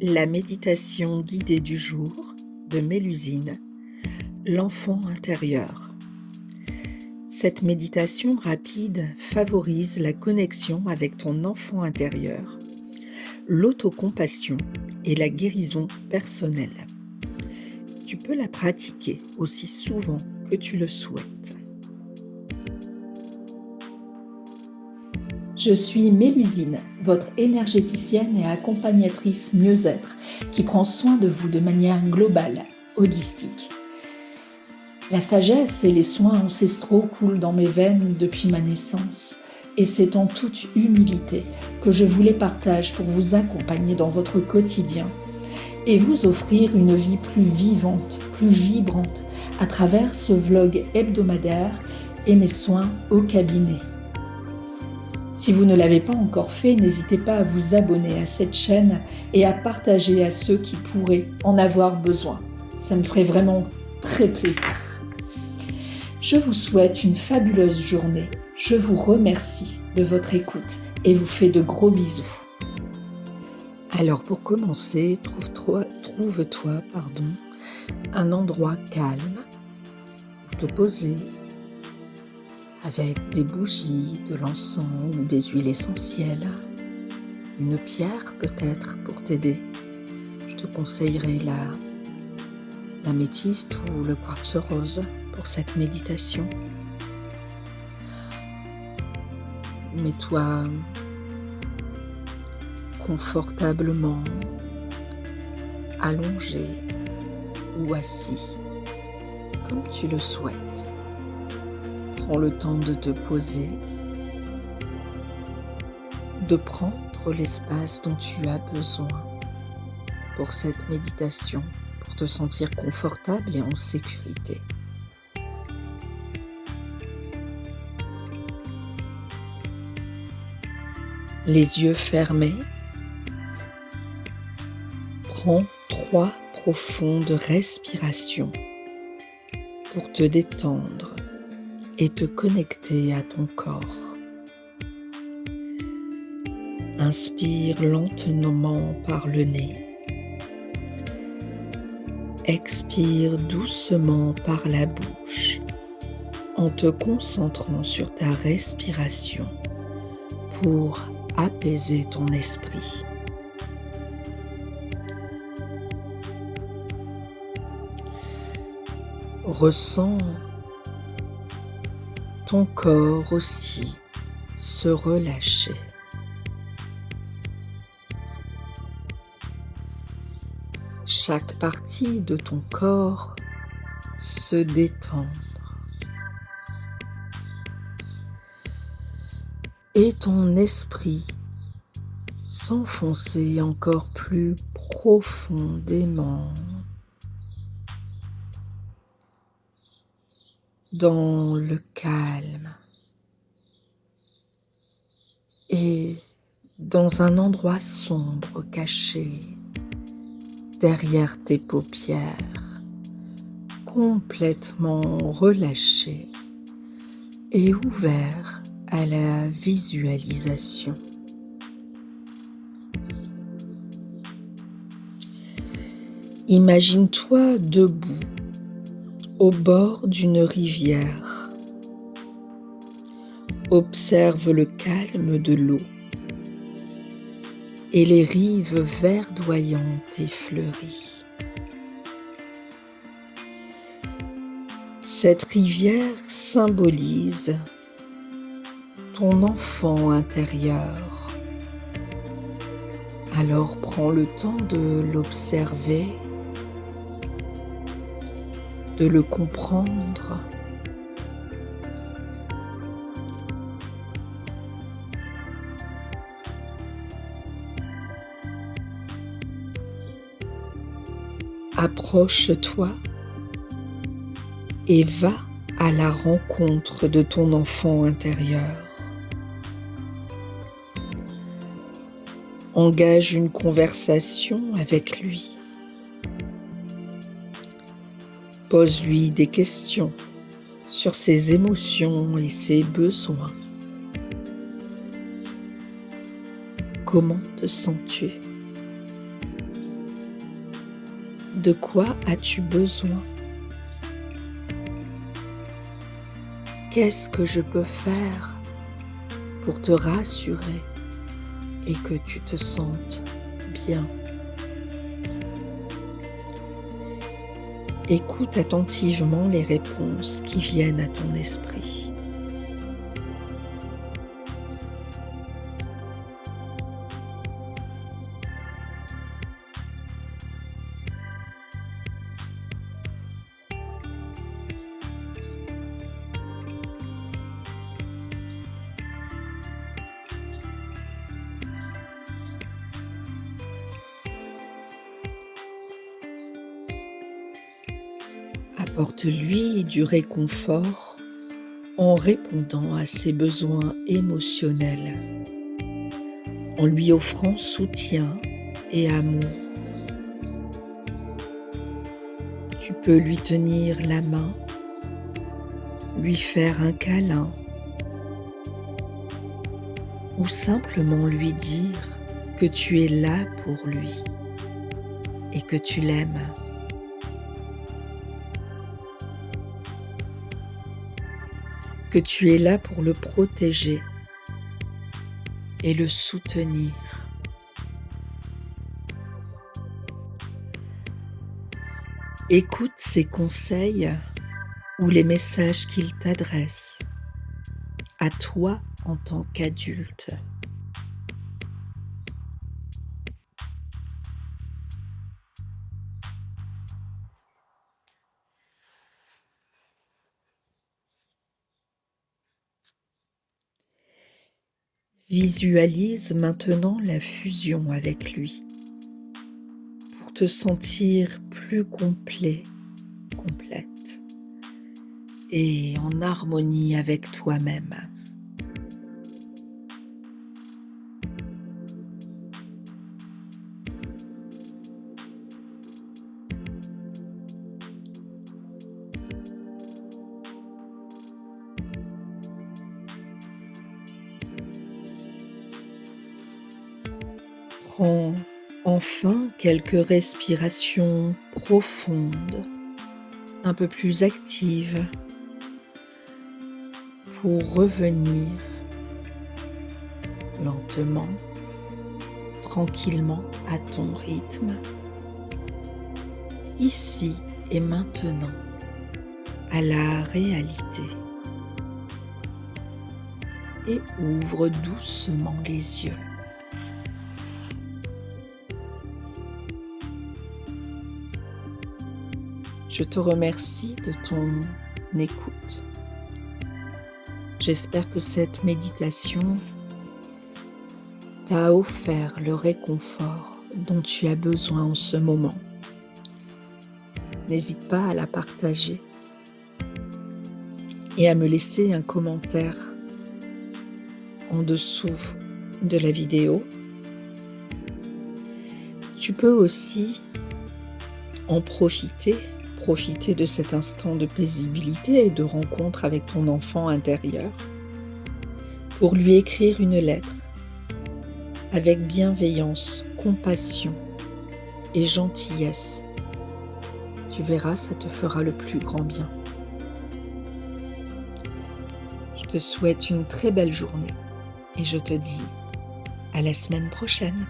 La méditation guidée du jour de Mélusine, l'enfant intérieur. Cette méditation rapide favorise la connexion avec ton enfant intérieur, l'autocompassion et la guérison personnelle. Tu peux la pratiquer aussi souvent que tu le souhaites. Je suis Mélusine, votre énergéticienne et accompagnatrice mieux-être qui prend soin de vous de manière globale, holistique. La sagesse et les soins ancestraux coulent dans mes veines depuis ma naissance et c'est en toute humilité que je vous les partage pour vous accompagner dans votre quotidien et vous offrir une vie plus vivante, plus vibrante à travers ce vlog hebdomadaire et mes soins au cabinet. Si vous ne l'avez pas encore fait, n'hésitez pas à vous abonner à cette chaîne et à partager à ceux qui pourraient en avoir besoin. Ça me ferait vraiment très plaisir. Je vous souhaite une fabuleuse journée. Je vous remercie de votre écoute et vous fais de gros bisous. Alors pour commencer, trouve-toi un endroit calme où te poser avec des bougies, de l'encens ou des huiles essentielles, une pierre peut-être pour t'aider. Je te conseillerais l'améthyste ou le quartz rose pour cette méditation. Mets-toi confortablement allongé ou assis, comme tu le souhaites. Prends le temps de te poser, de prendre l'espace dont tu as besoin pour cette méditation, pour te sentir confortable et en sécurité. Les yeux fermés, prends 3 profondes respirations pour te détendre et te connecter à ton corps. Inspire lentement par le nez. Expire doucement par la bouche en te concentrant sur ta respiration pour apaiser ton esprit. Ressens ton corps aussi se relâcher. Chaque partie de ton corps se détendre. Et ton esprit s'enfoncer encore plus profondément dans le calme et dans un endroit sombre caché derrière tes paupières, complètement relâché et ouvert à la visualisation. Imagine-toi debout au bord d'une rivière. Observe le calme de l'eau et les rives verdoyantes et fleuries. Cette rivière symbolise ton enfant intérieur. Alors prends le temps de l'observer, de le comprendre. Approche-toi et va à la rencontre de ton enfant intérieur. Engage une conversation avec lui. Pose-lui des questions sur ses émotions et ses besoins. Comment te sens-tu ? De quoi as-tu besoin? Qu'est-ce que je peux faire pour te rassurer et que tu te sentes bien? Écoute attentivement les réponses qui viennent à ton esprit. Apporte-lui du réconfort en répondant à ses besoins émotionnels, en lui offrant soutien et amour. Tu peux lui tenir la main, lui faire un câlin ou simplement lui dire que tu es là pour lui et que tu l'aimes. Que tu es là pour le protéger et le soutenir. Écoute ses conseils ou les messages qu'il t'adresse à toi en tant qu'adulte. Visualise maintenant la fusion avec lui pour te sentir plus complet, complète et en harmonie avec toi-même. Prends enfin quelques respirations profondes, un peu plus actives, pour revenir lentement, tranquillement à ton rythme, ici et maintenant, à la réalité. Et ouvre doucement les yeux. Je te remercie de ton écoute. J'espère que cette méditation t'a offert le réconfort dont tu as besoin en ce moment. N'hésite pas à la partager et à me laisser un commentaire en dessous de la vidéo. Tu peux aussi en profiter de cet instant de paisibilité et de rencontre avec ton enfant intérieur pour lui écrire une lettre avec bienveillance, compassion et gentillesse. Tu verras, ça te fera le plus grand bien. Je te souhaite une très belle journée et je te dis à la semaine prochaine.